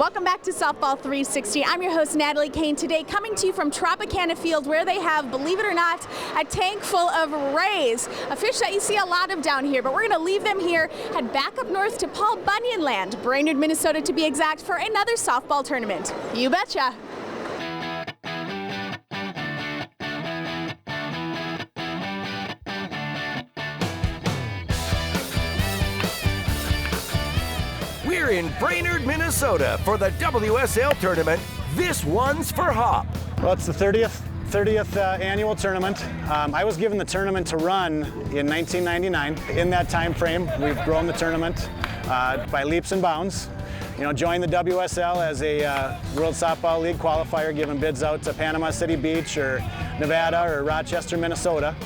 Welcome back to Softball 360. I'm your host, Natalie Kane. Today, coming to you from Tropicana Field, where they have, believe it or not, a tank full of rays, a fish that you see a lot of down here. But we're going to leave them here, head back up north to Paul Bunyan Land, Brainerd, Minnesota, to be exact, for another softball tournament. You betcha. We're in Brainerd, Minnesota for the WSL tournament. This one's for Hop. Well, it's the 30th annual tournament. I was given the tournament to run in 1999. In that time frame, we've grown the tournament by leaps and bounds. You know, joined the WSL as a World Softball League qualifier, giving bids out to Panama City Beach or Nevada or Rochester, Minnesota.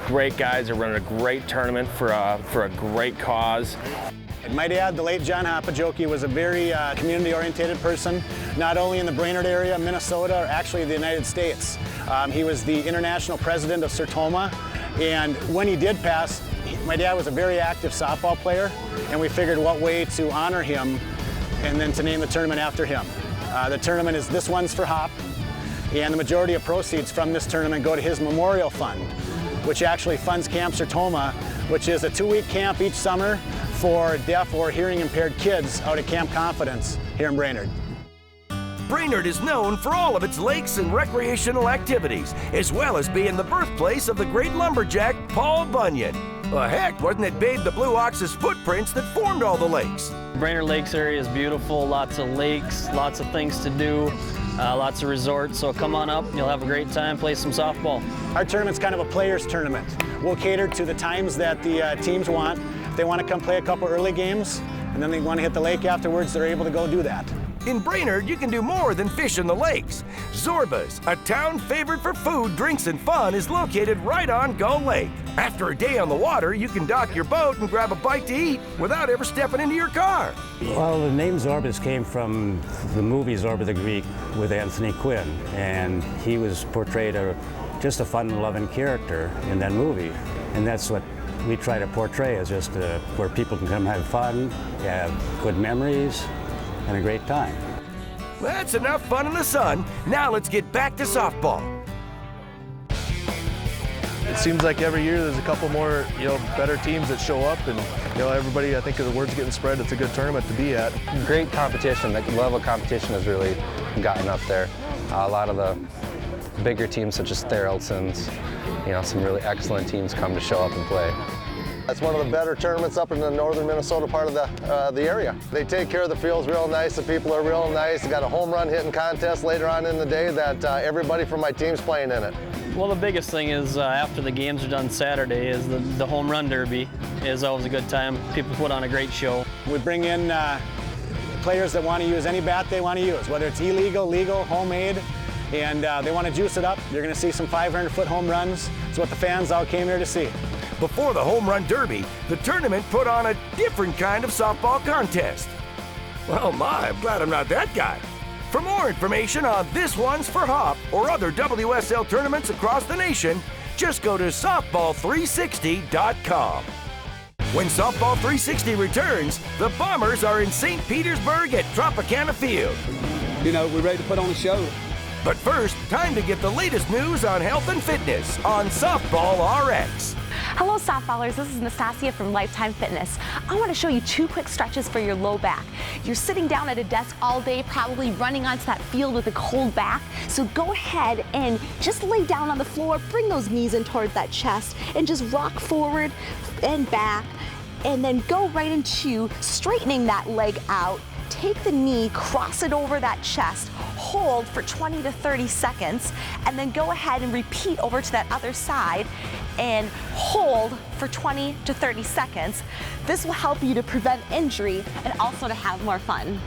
Great guys are running a great tournament for a great cause. I might add, the late John Hopajoki was a very community-oriented person, not only in the Brainerd area, Minnesota, or actually the United States. He was the international president of Sertoma, and when he did pass, my dad was a very active softball player, and we figured what way to honor him and then to name the tournament after him. The tournament is This One's for Hop, and the majority of proceeds from this tournament go to his memorial fund, which actually funds Camp Sertoma, which is a 2-week camp each summer for deaf or hearing impaired kids out at Camp Confidence here in Brainerd. Brainerd is known for all of its lakes and recreational activities, as well as being the birthplace of the great lumberjack Paul Bunyan. Well, heck, wasn't it Babe the Blue Ox's footprints that formed all the lakes? Brainerd Lakes area is beautiful, lots of lakes, lots of things to do, lots of resorts, so come on up, you'll have a great time, play some softball. Our tournament's kind of a players tournament. We'll cater to the times that the teams want. If they want to come play a couple early games and then they want to hit the lake afterwards, they're able to go do that. In Brainerd, you can do more than fish in the lakes. Zorba's, a town favorite for food, drinks, and fun, is located right on Gull Lake. After a day on the water, you can dock your boat and grab a bite to eat without ever stepping into your car. Well, the name Zorba's came from the movie Zorba the Greek with Anthony Quinn, and he was portrayed just a fun-loving character in that movie, and that's what we try to portray, as just where people can come have fun, have good memories, and a great time. That's enough fun in the sun. Now let's get back to softball. It seems like every year there's a couple more, better teams that show up, and everybody, I think the word's getting spread. It's a good tournament to be at. Great competition. The level of competition has really gotten up there. A lot of the bigger teams, such as Theraldson's, some really excellent teams come to show up and play. It's one of the better tournaments up in the northern Minnesota part of the area. They take care of the fields real nice. The people are real nice. They got a home run hitting contest later on in the day that everybody from my team's playing in it. Well, the biggest thing is after the games are done Saturday is the home run derby is always a good time. People put on a great show. We bring in players that want to use any bat they want to use, whether it's illegal, legal, homemade, and they want to juice it up. You're going to see some 500-foot home runs. It's what the fans all came here to see. Before the Home Run Derby, the tournament put on a different kind of softball contest. Well, my, I'm glad I'm not that guy. For more information on This One's for Hop or other WSL tournaments across the nation, just go to softball360.com. When Softball 360 returns, the Bombers are in St. Petersburg at Tropicana Field. We're ready to put on a show. But first, time to get the latest news on health and fitness on Softball RX. Hello softballers, this is Nastasia from Lifetime Fitness. I want to show you 2 quick stretches for your low back. You're sitting down at a desk all day, probably running onto that field with a cold back. So go ahead and just lay down on the floor, bring those knees in toward that chest, and just rock forward and back, and then go right into straightening that leg out. Take the knee, cross it over that chest, hold for 20 to 30 seconds, and then go ahead and repeat over to that other side and hold for 20 to 30 seconds. This will help you to prevent injury and also to have more fun.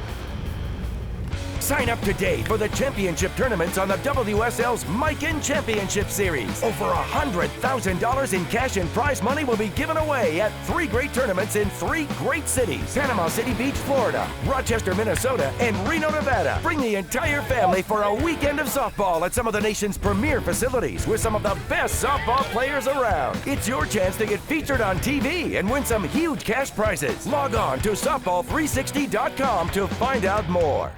Sign up today for the championship tournaments on the WSL's Miken Championship Series. Over $100,000 in cash and prize money will be given away at 3 great tournaments in 3 great cities: Panama City Beach, Florida, Rochester, Minnesota, and Reno, Nevada. Bring the entire family for a weekend of softball at some of the nation's premier facilities with some of the best softball players around. It's your chance to get featured on TV and win some huge cash prizes. Log on to softball360.com to find out more.